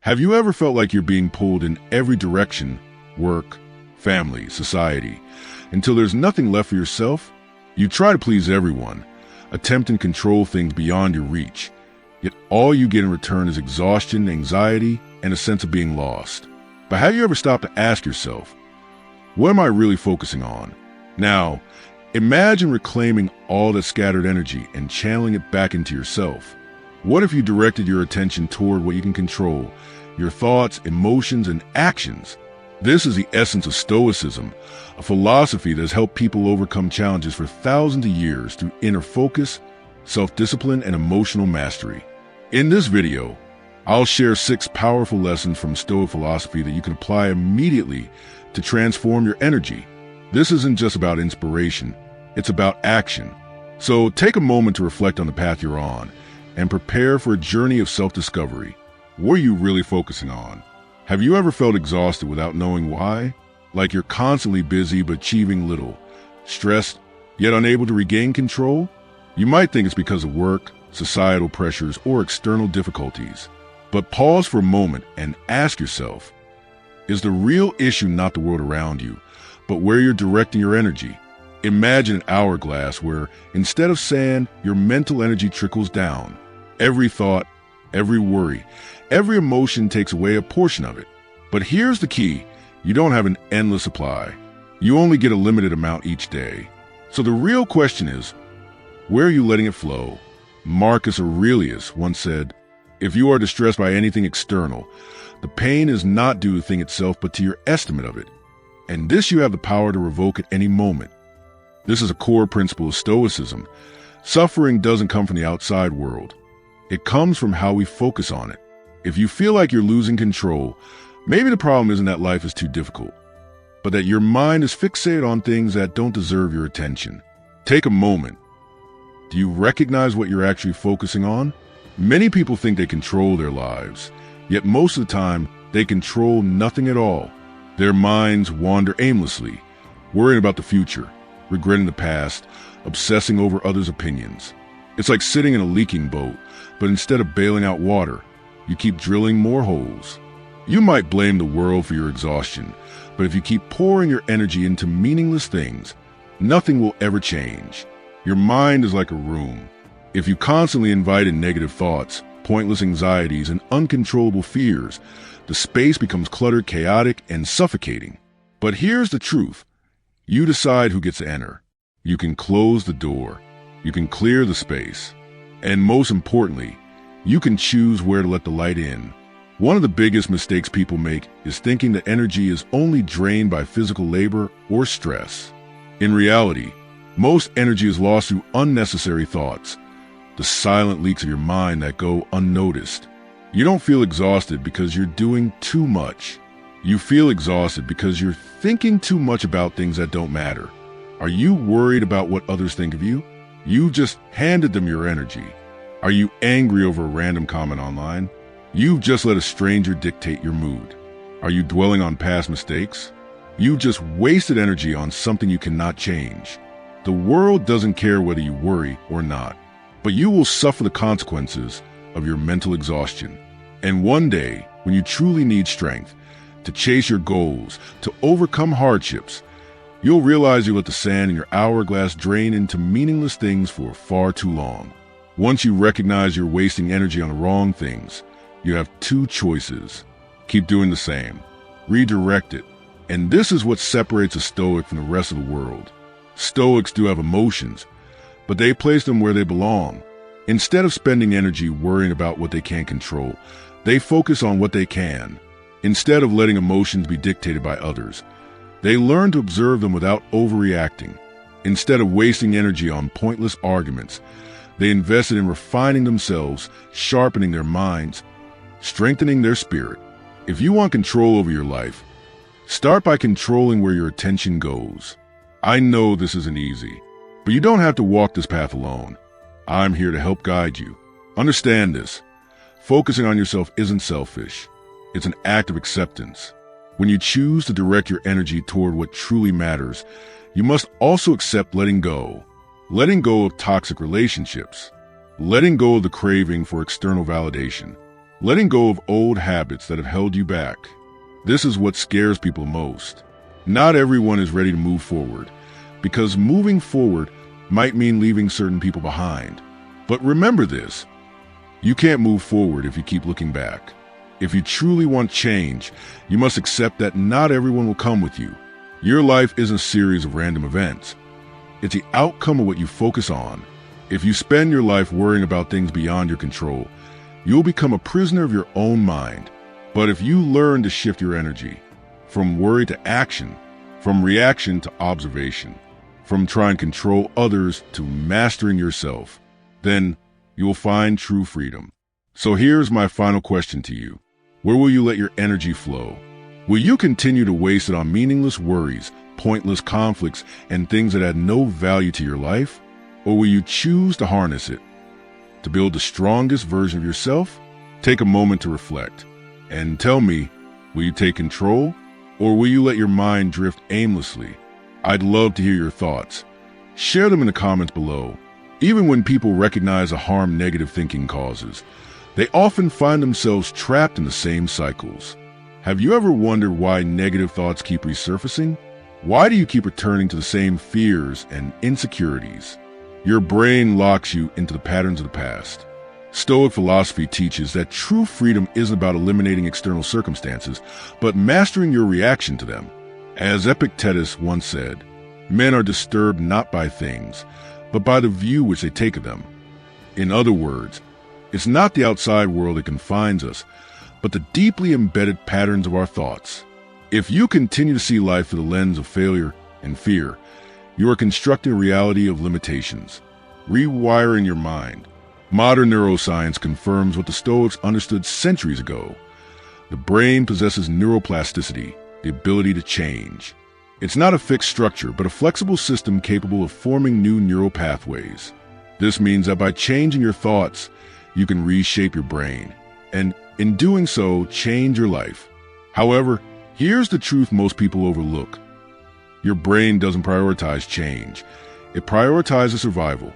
Have you ever felt like you're being pulled in every direction, work, family, society, until there's nothing left for yourself? You try to please everyone, attempt and control things beyond your reach, yet all you get in return is exhaustion, anxiety, and a sense of being lost. But have you ever stopped to ask yourself, what am I really focusing on? Now, imagine reclaiming all that scattered energy and channeling it back into yourself. What if you directed your attention toward what you can control, your thoughts, emotions, and actions? This is the essence of Stoicism, a philosophy that has helped people overcome challenges for thousands of years through inner focus, self-discipline, and emotional mastery. In this video, I'll share 6 powerful lessons from Stoic philosophy that you can apply immediately to transform your energy. This isn't just about inspiration, it's about action. So take a moment to reflect on the path you're on and prepare for a journey of self-discovery. What are you really focusing on? Have you ever felt exhausted without knowing why? Like you're constantly busy but achieving little, stressed yet unable to regain control? You might think it's because of work, societal pressures, or external difficulties. But pause for a moment and ask yourself, is the real issue not the world around you, but where you're directing your energy? Imagine an hourglass where, instead of sand, your mental energy trickles down. Every thought, every worry, every emotion takes away a portion of it. But here's the key. You don't have an endless supply. You only get a limited amount each day. So the real question is, where are you letting it flow? Marcus Aurelius once said, if you are distressed by anything external, the pain is not due to the thing itself, but to your estimate of it. And this you have the power to revoke at any moment. This is a core principle of Stoicism. Suffering doesn't come from the outside world. It comes from how we focus on it. If you feel like you're losing control, maybe the problem isn't that life is too difficult, but that your mind is fixated on things that don't deserve your attention. Take a moment. Do you recognize what you're actually focusing on? Many people think they control their lives, yet most of the time, they control nothing at all. Their minds wander aimlessly, worrying about the future, regretting the past, obsessing over others' opinions. It's like sitting in a leaking boat, but instead of bailing out water, you keep drilling more holes. You might blame the world for your exhaustion, but if you keep pouring your energy into meaningless things, nothing will ever change. Your mind is like a room. If you constantly invite in negative thoughts, pointless anxieties, and uncontrollable fears, the space becomes cluttered, chaotic, and suffocating. But here's the truth. You decide who gets to enter. You can close the door. You can clear the space. And most importantly, you can choose where to let the light in. One of the biggest mistakes people make is thinking that energy is only drained by physical labor or stress. In reality, most energy is lost through unnecessary thoughts, the silent leaks of your mind that go unnoticed. You don't feel exhausted because you're doing too much. You feel exhausted because you're thinking too much about things that don't matter. Are you worried about what others think of you? You just handed them your energy. Are you angry over a random comment online? You've just let a stranger dictate your mood. Are you dwelling on past mistakes? You just wasted energy on something you cannot change. The world doesn't care whether you worry or not, but you will suffer the consequences of your mental exhaustion. And one day, when you truly need strength to chase your goals, to overcome hardships, you'll realize you let the sand in your hourglass drain into meaningless things for far too long. Once you recognize you're wasting energy on the wrong things, you have 2 choices. Keep doing the same. Redirect it. And this is what separates a Stoic from the rest of the world. Stoics do have emotions, but they place them where they belong. Instead of spending energy worrying about what they can't control, they focus on what they can. Instead of letting emotions be dictated by others, they learn to observe them without overreacting. Instead of wasting energy on pointless arguments, they invested in refining themselves, sharpening their minds, strengthening their spirit. If you want control over your life, start by controlling where your attention goes. I know this isn't easy, but you don't have to walk this path alone. I'm here to help guide you. Understand this. Focusing on yourself isn't selfish. It's an act of acceptance. When you choose to direct your energy toward what truly matters, you must also accept letting go. Letting go of toxic relationships. Letting go of the craving for external validation. letting go of old habits that have held you back. This is what scares people most. Not everyone is ready to move forward, because moving forward might mean leaving certain people behind. But remember this, you can't move forward if you keep looking back. If you truly want change, you must accept that not everyone will come with you. Your life isn't a series of random events. It's the outcome of what you focus on. If you spend your life worrying about things beyond your control, you'll become a prisoner of your own mind. But if you learn to shift your energy from worry to action, from reaction to observation, from trying to control others to mastering yourself, then you'll find true freedom. So here's my final question to you. Where will you let your energy flow? Will you continue to waste it on meaningless worries, pointless conflicts, and things that add no value to your life? Or will you choose to harness it? To build the strongest version of yourself? Take a moment to reflect. And tell me, will you take control? Or will you let your mind drift aimlessly? I'd love to hear your thoughts. Share them in the comments below. Even when people recognize the harm negative thinking causes, they often find themselves trapped in the same cycles. Have you ever wondered why negative thoughts keep resurfacing? Why do you keep returning to the same fears and insecurities? Your brain locks you into the patterns of the past. Stoic philosophy teaches that true freedom isn't about eliminating external circumstances, but mastering your reaction to them. As Epictetus once said, men are disturbed not by things, but by the view which they take of them. In other words, it's not the outside world that confines us, but the deeply embedded patterns of our thoughts. If you continue to see life through the lens of failure and fear, you are constructing a reality of limitations, rewiring your mind. Modern neuroscience confirms what the Stoics understood centuries ago. The brain possesses neuroplasticity, the ability to change. It's not a fixed structure, but a flexible system capable of forming new neural pathways. This means that by changing your thoughts, you can reshape your brain, and in doing so, change your life. However, here's the truth most people overlook. Your brain doesn't prioritize change. It prioritizes survival.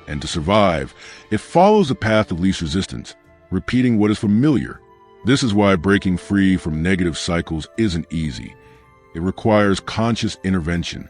And to survive, it follows the path of least resistance, repeating what is familiar. This is why breaking free from negative cycles isn't easy. It requires conscious intervention.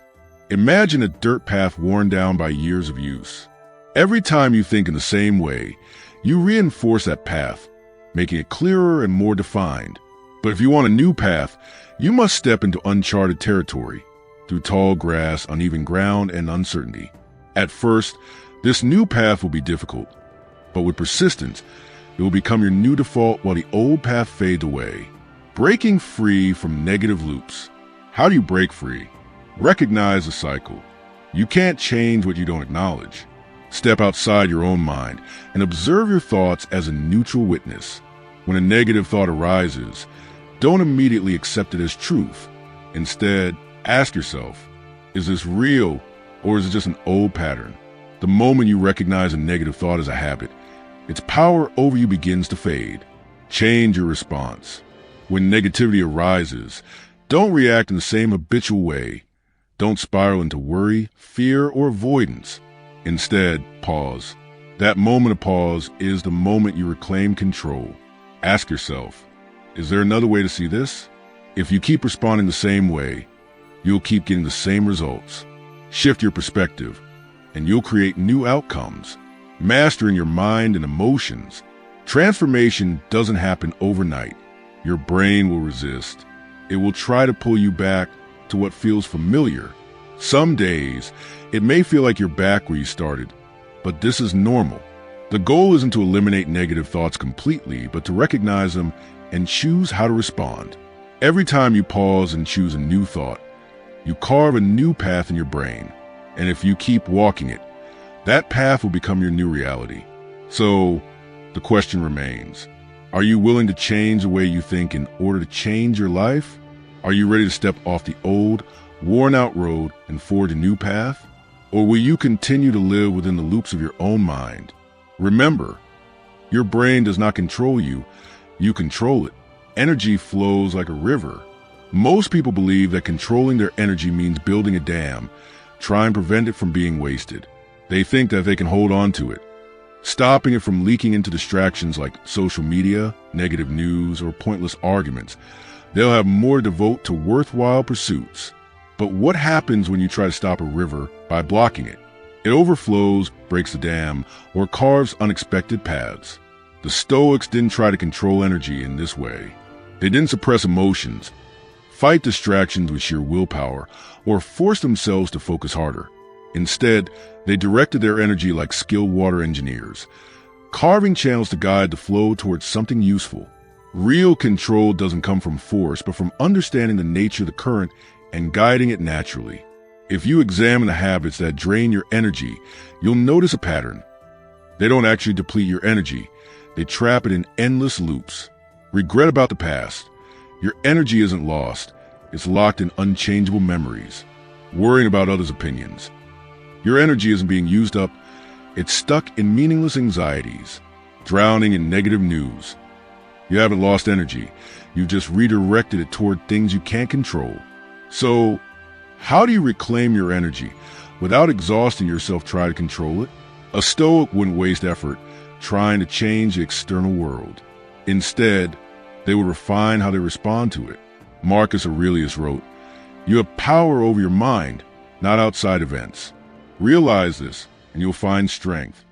Imagine a dirt path worn down by years of use. Every time you think in the same way, you reinforce that path, making it clearer and more defined. But if you want a new path, you must step into uncharted territory, through tall grass, uneven ground, and uncertainty. At first, this new path will be difficult, but with persistence, it will become your new default while the old path fades away. Breaking free from negative loops. How do you break free? Recognize the cycle. You can't change what you don't acknowledge. Step outside your own mind and observe your thoughts as a neutral witness. When a negative thought arises, don't immediately accept it as truth. Instead, ask yourself, is this real or is it just an old pattern? The moment you recognize a negative thought as a habit, its power over you begins to fade. Change your response. When negativity arises, don't react in the same habitual way. Don't spiral into worry, fear, or avoidance. Instead, pause. That moment of pause is the moment you reclaim control. Ask yourself, is there another way to see this? If you keep responding the same way, you'll keep getting the same results. Shift your perspective, and you'll create new outcomes. Mastering your mind and emotions. Transformation doesn't happen overnight. Your brain will resist. It will try to pull you back to what feels familiar. Some days, it may feel like you're back where you started, but this is normal. The goal isn't to eliminate negative thoughts completely, but to recognize them and choose how to respond. Every time you pause and choose a new thought, you carve a new path in your brain. And if you keep walking it, that path will become your new reality. So, the question remains, are you willing to change the way you think in order to change your life? Are you ready to step off the old, worn-out road and forge a new path? Or will you continue to live within the loops of your own mind? Remember, your brain does not control you, you control it. Energy flows like a river. Most people believe that controlling their energy means building a dam, try and prevent it from being wasted. They think that they can hold on to it. stopping it from leaking into distractions like social media, negative news, or pointless arguments. They'll have more to devote to worthwhile pursuits. But what happens when you try to stop a river by blocking it? It overflows, breaks the dam, or carves unexpected paths. The Stoics didn't try to control energy in this way. They didn't suppress emotions, fight distractions with sheer willpower, or force themselves to focus harder. Instead, they directed their energy like skilled water engineers, carving channels to guide the flow towards something useful. Real control doesn't come from force, but from understanding the nature of the current and guiding it naturally. If you examine the habits that drain your energy, you'll notice a pattern. They don't actually deplete your energy. They trap it in endless loops. Regret about the past. Your energy isn't lost. It's locked in unchangeable memories. Worrying about others' opinions. Your energy isn't being used up. It's stuck in meaningless anxieties, drowning in negative news. You haven't lost energy. You've just redirected it toward things you can't control. So, how do you reclaim your energy without exhausting yourself trying to control it? A Stoic wouldn't waste effort trying to change the external world. Instead, they would refine how they respond to it. Marcus Aurelius wrote, "You have power over your mind, not outside events. Realize this, and you'll find strength.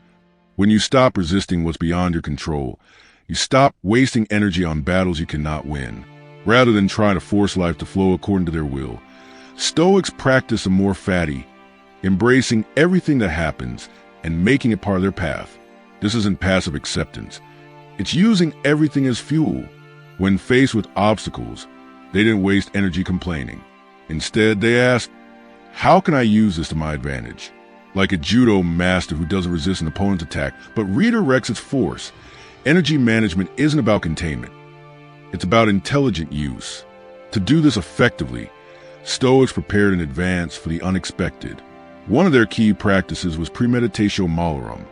When you stop resisting what's beyond your control, you stop wasting energy on battles you cannot win. Rather than trying to force life to flow according to their will, Stoics practice a more fatty, embracing everything that happens and making it part of their path. This isn't passive acceptance. It's using everything as fuel. When faced with obstacles, they didn't waste energy complaining. Instead, they asked, how can I use this to my advantage? Like a judo master who doesn't resist an opponent's attack, but redirects its force. Energy management isn't about containment. It's about intelligent use. To do this effectively, Stoics prepared in advance for the unexpected. One of their key practices was premeditatio malorum,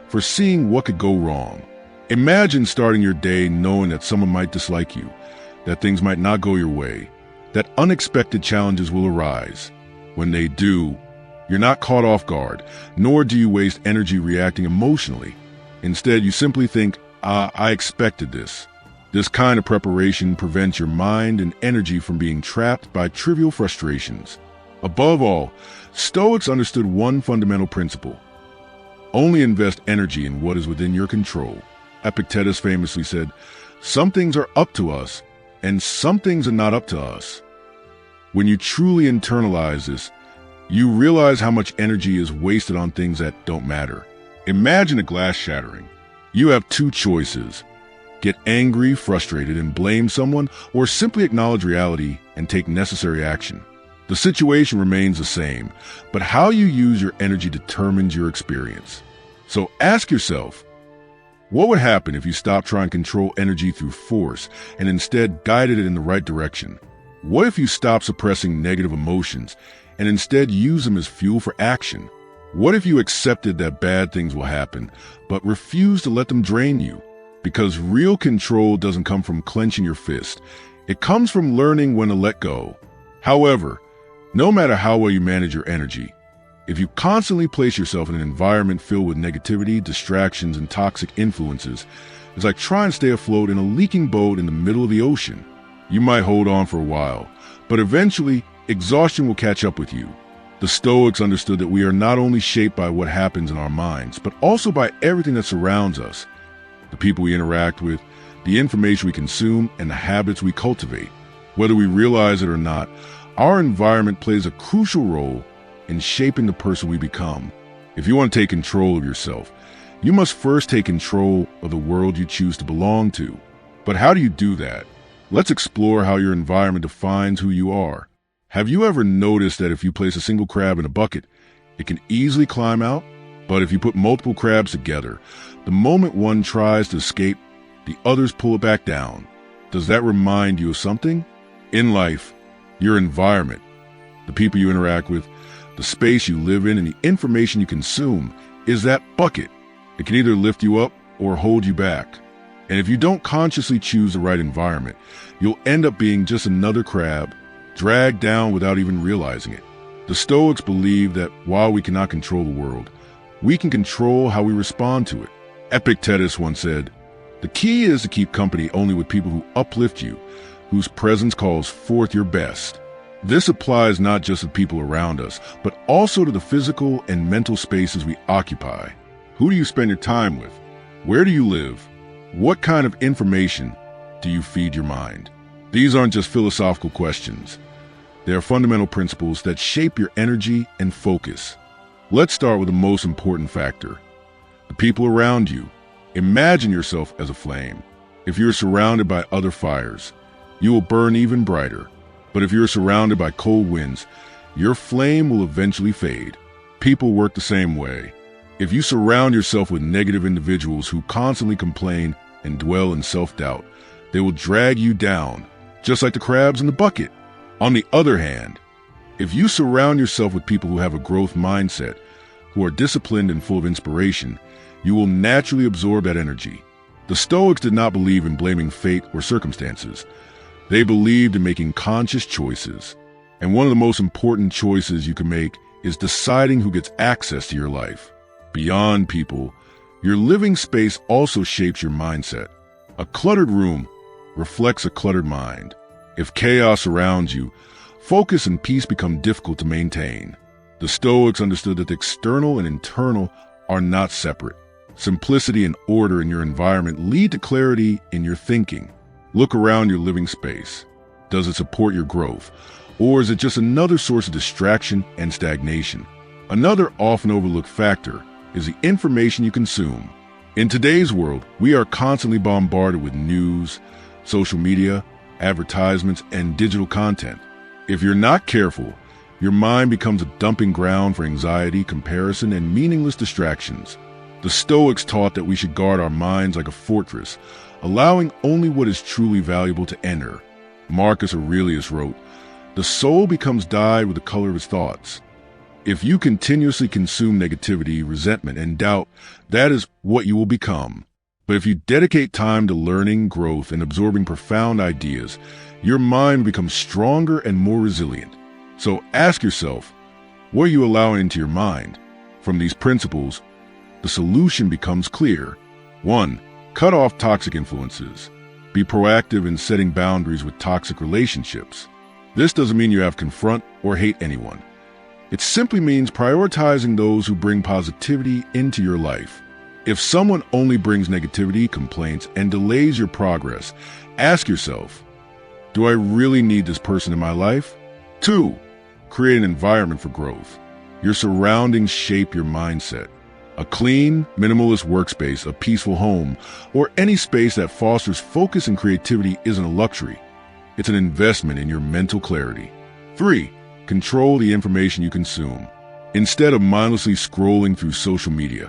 foreseeing what could go wrong. Imagine starting your day knowing that someone might dislike you, that things might not go your way, that unexpected challenges will arise. When they do, you're not caught off guard, nor do you waste energy reacting emotionally. Instead, you simply think, I expected this. This kind of preparation prevents your mind and energy from being trapped by trivial frustrations. Above all, Stoics understood one fundamental principle. Only invest energy in what is within your control. Epictetus famously said, "Some things are up to us, and some things are not up to us." When you truly internalize this, you realize how much energy is wasted on things that don't matter. Imagine a glass shattering. You have two choices. Get angry, frustrated, and blame someone, or simply acknowledge reality and take necessary action. The situation remains the same, but how you use your energy determines your experience. So ask yourself, what would happen if you stopped trying to control energy through force and instead guided it in the right direction? What if you stopped suppressing negative emotions and instead use them as fuel for action? What if you accepted that bad things will happen, but refuse to let them drain you? Because real control doesn't come from clenching your fist. It comes from learning when to let go. However, no matter how well you manage your energy, if you constantly place yourself in an environment filled with negativity, distractions, and toxic influences, it's like trying to stay afloat in a leaking boat in the middle of the ocean. You might hold on for a while, but eventually, exhaustion will catch up with you. The Stoics understood that we are not only shaped by what happens in our minds, but also by everything that surrounds us. The people we interact with, the information we consume, and the habits we cultivate. Whether we realize it or not, our environment plays a crucial role in shaping the person we become. If you want to take control of yourself, you must first take control of the world you choose to belong to. But how do you do that? Let's explore how your environment defines who you are. Have you ever noticed that if you place a single crab in a bucket, it can easily climb out? But if you put multiple crabs together, the moment one tries to escape, the others pull it back down. Does that remind you of something? In life, your environment, the people you interact with, the space you live in, and the information you consume is that bucket. It can either lift you up or hold you back. And if you don't consciously choose the right environment, you'll end up being just another crab, dragged down without even realizing it. The Stoics believe that while we cannot control the world, we can control how we respond to it. Epictetus once said, "The key is to keep company only with people who uplift you, whose presence calls forth your best." This applies not just to people around us, but also to the physical and mental spaces we occupy. Who do you spend your time with? Where do you live? What kind of information do you feed your mind? These aren't just philosophical questions. They are fundamental principles that shape your energy and focus. Let's start with the most important factor: the people around you. Imagine yourself as a flame. If you're surrounded by other fires, you will burn even brighter. But if you're surrounded by cold winds, your flame will eventually fade. People work the same way. If you surround yourself with negative individuals who constantly complain and dwell in self-doubt, they will drag you down, just like the crabs in the bucket. On the other hand, if you surround yourself with people who have a growth mindset, who are disciplined and full of inspiration, you will naturally absorb that energy. The Stoics did not believe in blaming fate or circumstances. They believed in making conscious choices. And one of the most important choices you can make is deciding who gets access to your life. Beyond people, your living space also shapes your mindset. A cluttered room reflects a cluttered mind. If chaos surrounds you, focus and peace become difficult to maintain. The Stoics understood that the external and internal are not separate. Simplicity and order in your environment lead to clarity in your thinking. Look around your living space. Does it support your growth, or is it just another source of distraction and stagnation? Another often overlooked factor is the information you consume. In today's world, we are constantly bombarded with news, social media, advertisements, and digital content. If you're not careful, your mind becomes a dumping ground for anxiety, comparison, and meaningless distractions. The Stoics taught that we should guard our minds like a fortress, allowing only what is truly valuable to enter. Marcus Aurelius wrote, "The soul becomes dyed with the color of its thoughts." If you continuously consume negativity, resentment, and doubt, that is what you will become. But if you dedicate time to learning, growth, and absorbing profound ideas, your mind becomes stronger and more resilient. So ask yourself, what are you allowing into your mind? From these principles, the solution becomes clear. 1. Cut off toxic influences. Be proactive in setting boundaries with toxic relationships. This doesn't mean you have to confront or hate anyone. It simply means prioritizing those who bring positivity into your life. If someone only brings negativity, complaints, and delays your progress, ask yourself, do I really need this person in my life? 2. Create an environment for growth. Your surroundings shape your mindset. A clean, minimalist workspace, a peaceful home, or any space that fosters focus and creativity isn't a luxury. It's an investment in your mental clarity. 3. Control the information you consume. Instead of mindlessly scrolling through social media,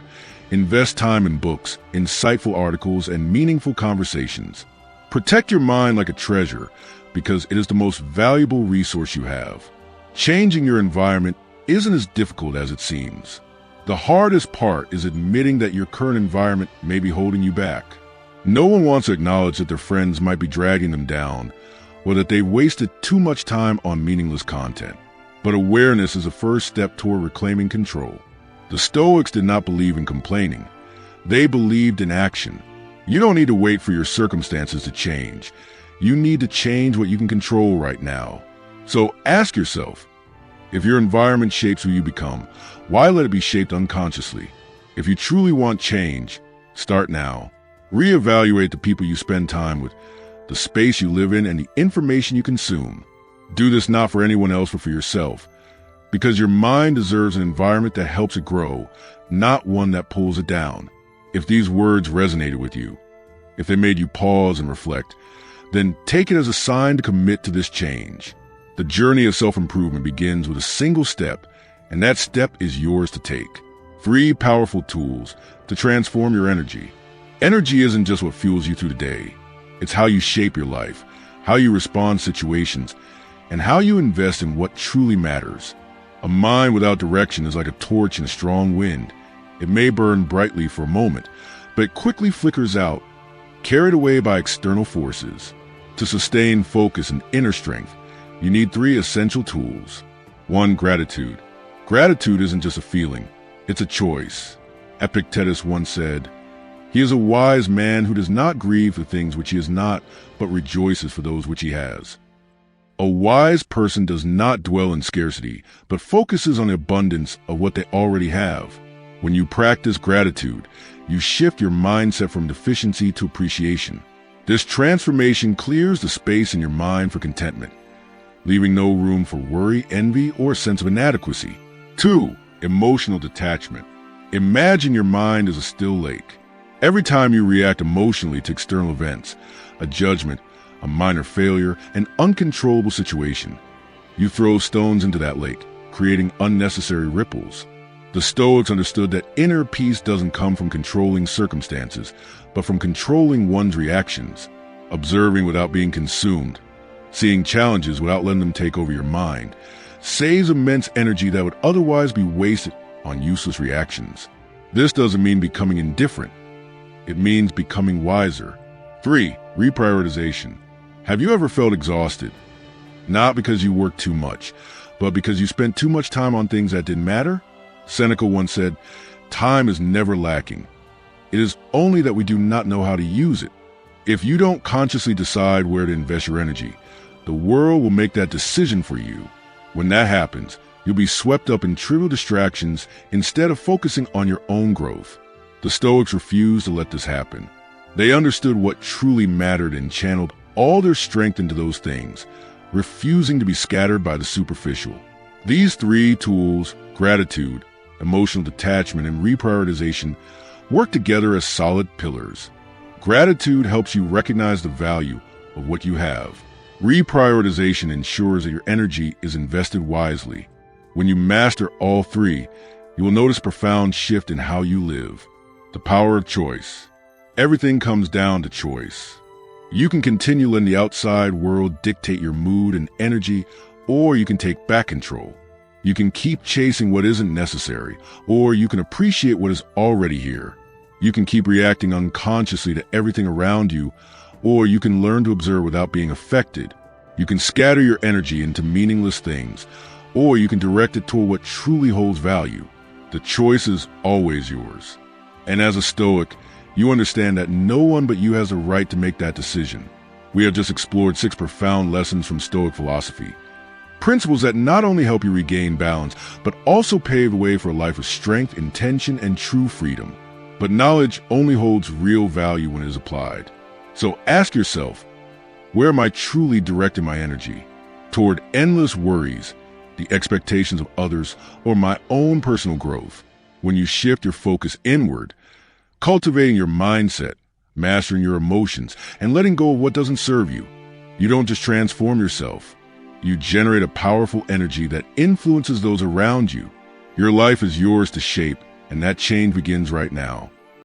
invest time in books, insightful articles, and meaningful conversations. Protect your mind like a treasure because it is the most valuable resource you have. Changing your environment isn't as difficult as it seems. The hardest part is admitting that your current environment may be holding you back. No one wants to acknowledge that their friends might be dragging them down or that they wasted too much time on meaningless content. But awareness is a first step toward reclaiming control. The Stoics did not believe in complaining. They believed in action. You don't need to wait for your circumstances to change. You need to change what you can control right now. So ask yourself, if your environment shapes who you become, why let it be shaped unconsciously? If you truly want change, start now. Reevaluate the people you spend time with, the space you live in, and the information you consume. Do this not for anyone else, but for yourself, because your mind deserves an environment that helps it grow, not one that pulls it down. If these words resonated with you, if they made you pause and reflect, then take it as a sign to commit to this change. The journey of self-improvement begins with a single step, and that step is yours to take. 3 powerful tools to transform your energy. Energy isn't just what fuels you through the day. It's how you shape your life, how you respond to situations, and how you invest in what truly matters. A mind without direction is like a torch in a strong wind. It may burn brightly for a moment, but it quickly flickers out, carried away by external forces. To sustain focus and inner strength, you need 3 essential tools. 1. Gratitude. Gratitude isn't just a feeling, it's a choice. Epictetus once said, He is a wise man who does not grieve for things which he has not, but rejoices for those which he has. A wise person does not dwell in scarcity, but focuses on the abundance of what they already have. When you practice gratitude, you shift your mindset from deficiency to appreciation. This transformation clears the space in your mind for contentment, leaving no room for worry, envy, or a sense of inadequacy. 2. Emotional detachment. Imagine your mind as a still lake. Every time you react emotionally to external events, a judgment, a minor failure, an uncontrollable situation, you throw stones into that lake, creating unnecessary ripples. The Stoics understood that inner peace doesn't come from controlling circumstances, but from controlling one's reactions, observing without being consumed, seeing challenges without letting them take over your mind, saves immense energy that would otherwise be wasted on useless reactions. This doesn't mean becoming indifferent. It means becoming wiser. 3. Reprioritization. Have you ever felt exhausted? Not because you worked too much, but because you spent too much time on things that didn't matter? Seneca once said, "Time is never lacking. It is only that we do not know how to use it." If you don't consciously decide where to invest your energy, the world will make that decision for you. When that happens, you'll be swept up in trivial distractions instead of focusing on your own growth. The Stoics refused to let this happen. They understood what truly mattered and channeled all their strength into those things, refusing to be scattered by the superficial. These 3 tools, gratitude, emotional detachment, and reprioritization, work together as solid pillars. Gratitude helps you recognize the value of what you have. Reprioritization ensures that your energy is invested wisely. When you master all 3, you will notice a profound shift in how you live. The power of choice. Everything comes down to choice. You can continue letting the outside world dictate your mood and energy, or you can take back control. You can keep chasing what isn't necessary, or you can appreciate what is already here. You can keep reacting unconsciously to everything around you, or you can learn to observe without being affected. You can scatter your energy into meaningless things, or you can direct it toward what truly holds value. The choice is always yours. And as a Stoic, you understand that no one but you has the right to make that decision. We have just explored 6 profound lessons from Stoic philosophy. Principles that not only help you regain balance, but also pave the way for a life of strength, intention, and true freedom. But knowledge only holds real value when it is applied. So ask yourself, where am I truly directing my energy? Toward endless worries, the expectations of others, or my own personal growth? When you shift your focus inward, cultivating your mindset, mastering your emotions, and letting go of what doesn't serve you, you don't just transform yourself. You generate a powerful energy that influences those around you. Your life is yours to shape, and that change begins right now.